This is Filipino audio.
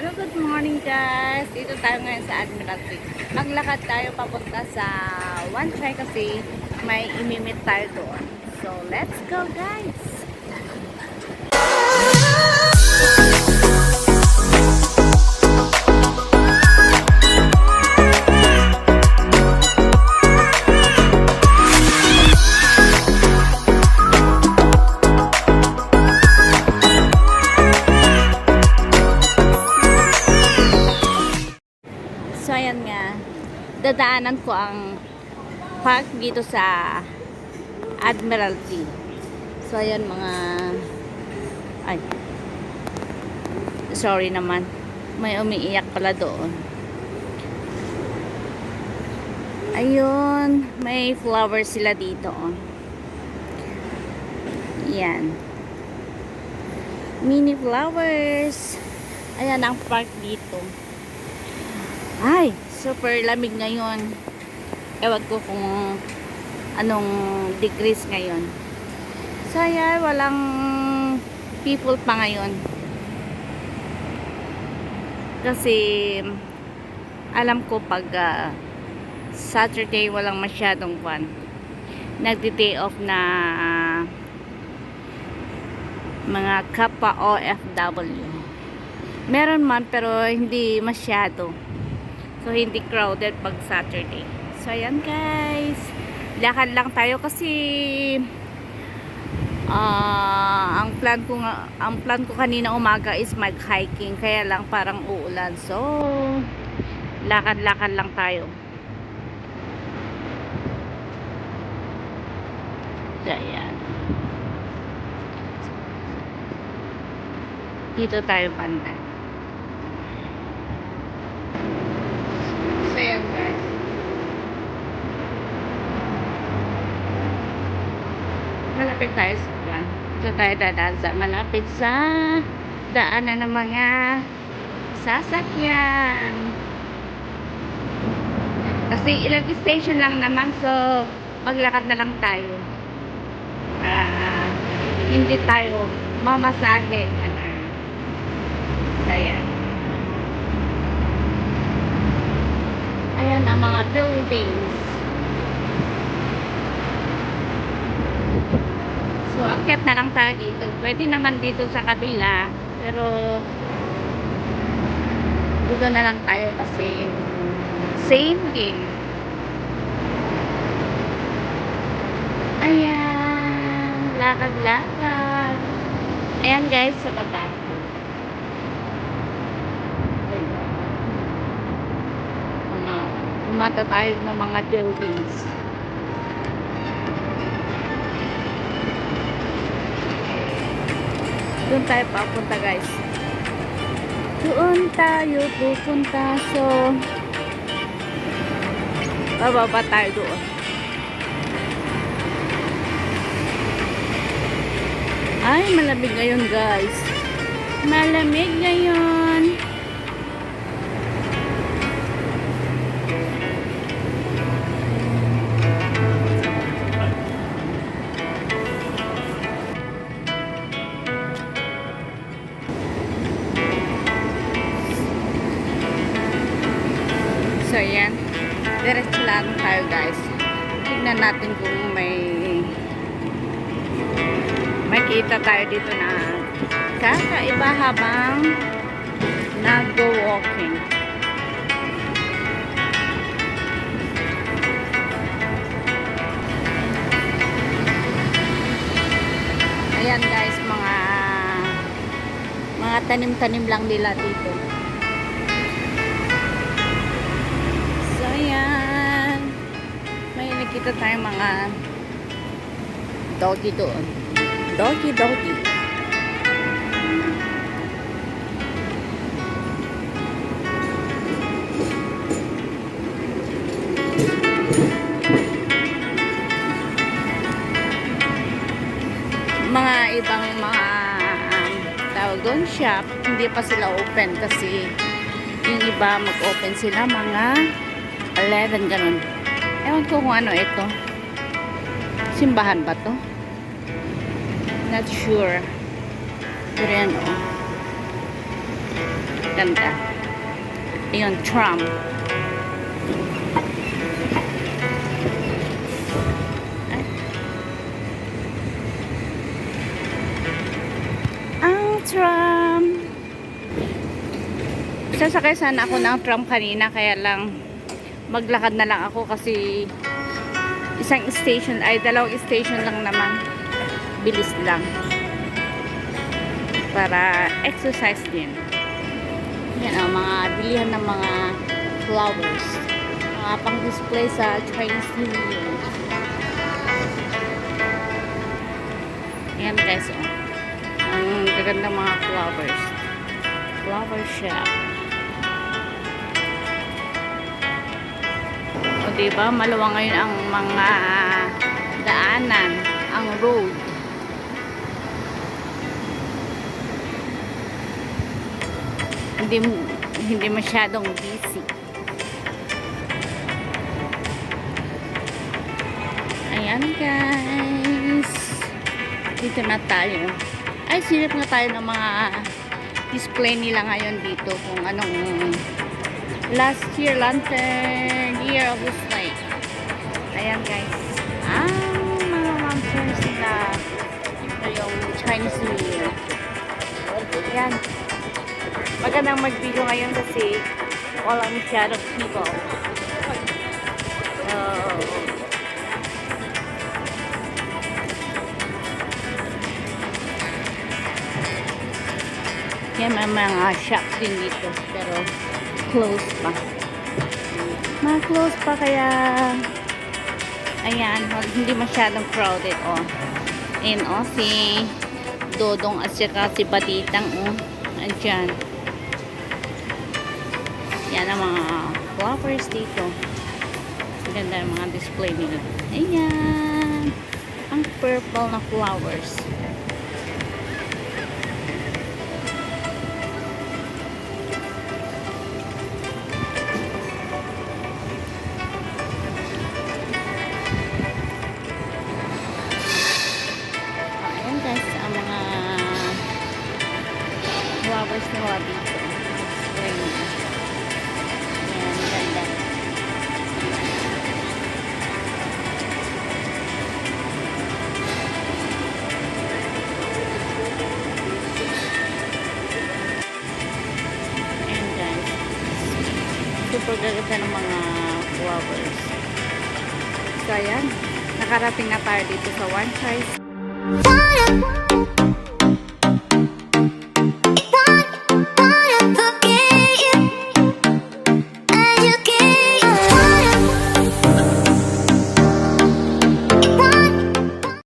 Hello, good morning guys. Dito tayo ngayon sa Admiralty. Maglakad tayo papunta sa One Chai kasi may imimit tayo doon. So, let's go guys! So, ayan nga. Dadaanan ko ang park dito sa Admiralty. So, ayan mga... Ay. Sorry naman. May umiiyak pala doon. Ayun. May flowers sila dito. Oh. Yan. Mini flowers. Ayan ang park dito. Ay, super lamig ngayon. Ewan ko kung anong degrees ngayon. So, ayan, walang people pa ngayon. Kasi, alam ko pag Saturday walang masyadong fun. Nagdi-day off na mga kapwa OFW. Meron man pero hindi masyado. So, hindi crowded pag Saturday. So, ayan guys. Lakad lang tayo kasi ang plan ko kanina umaga is mag-hiking. Kaya lang parang uulan. So, lakad-lakad lang tayo. So, ayan. Dito tayo banda. Ayan guys. Malapit tayo sa plan. Ito tayo dadaan sa malapit sa daanan ng mga sasakyan. Kasi ilang station lang naman, so maglakad na lang tayo. Hindi tayo mamasahe. Ayan. Ayan ang mga buildings. So, akyat na lang tayo dito. Pwede naman dito sa kabila. Pero, dito na lang tayo kasi same din. Ayan. Lakad-lakad. Ayan guys, sa baba. Umata tayo ng mga buildings. Doon tayo papunta guys. Doon tayo pupunta. So, bababa tayo doon. Ay, malamig ngayon guys. Malamig ngayon. So, yan. Diretso lang tayo, guys. Tignan natin kung may makita tayo dito na kakaiba habang nag-walking. Ayan, guys. Mga tanim-tanim lang nila dito. Ayan. May nakita tayong mga doggy doon. Doggy. Mga ibang mga tawag doon shop, hindi pa sila open kasi yung iba mag-open sila mga 11 ganun. Ewan ko kung ano ito. Simbahan ba to? Not sure. Pero yan, oh. Ganda. Ayun, tram. Ay. Ang tram. Sasakay sana ako ng tram kanina, kaya lang maglakad na lang ako kasi isang station ay dalawang station lang naman. Bilis lang. Para exercise din. Yan ang mga bilihan ng mga flowers. Mga pang display sa Chinese New Year. Yan guys, oh. Ang gagandang mga flowers. Flower shop. O diba, maluwang ngayon ang mga daanan, ang road. Hindi masyadong busy. Ayan guys. Dito na tayo. Ay, silip na tayo ng mga display nila ngayon dito kung anong last year lantern year of the snake. Ayan guys. Mga lanterns nila. Ito yung Chinese New Year. Ayan. Magandang mag-video ngayon kasi walang masyadong people. Yan, may mga shop din dito pero close pa. Close pa kaya ayan, hindi masyadong crowded oh. And oh, si Dodong at saka si Baditang oh. Andyan. Yan ang mga flowers dito. Ganda ang mga display nila. Ayan. Ang purple na flowers. Ayan guys, ang mga flowers nila dito. Display nila. Ganda. Ayan guys. Super gaganda ng mga flowers. So ayan. Nakarating na tayo dito sa One Choice.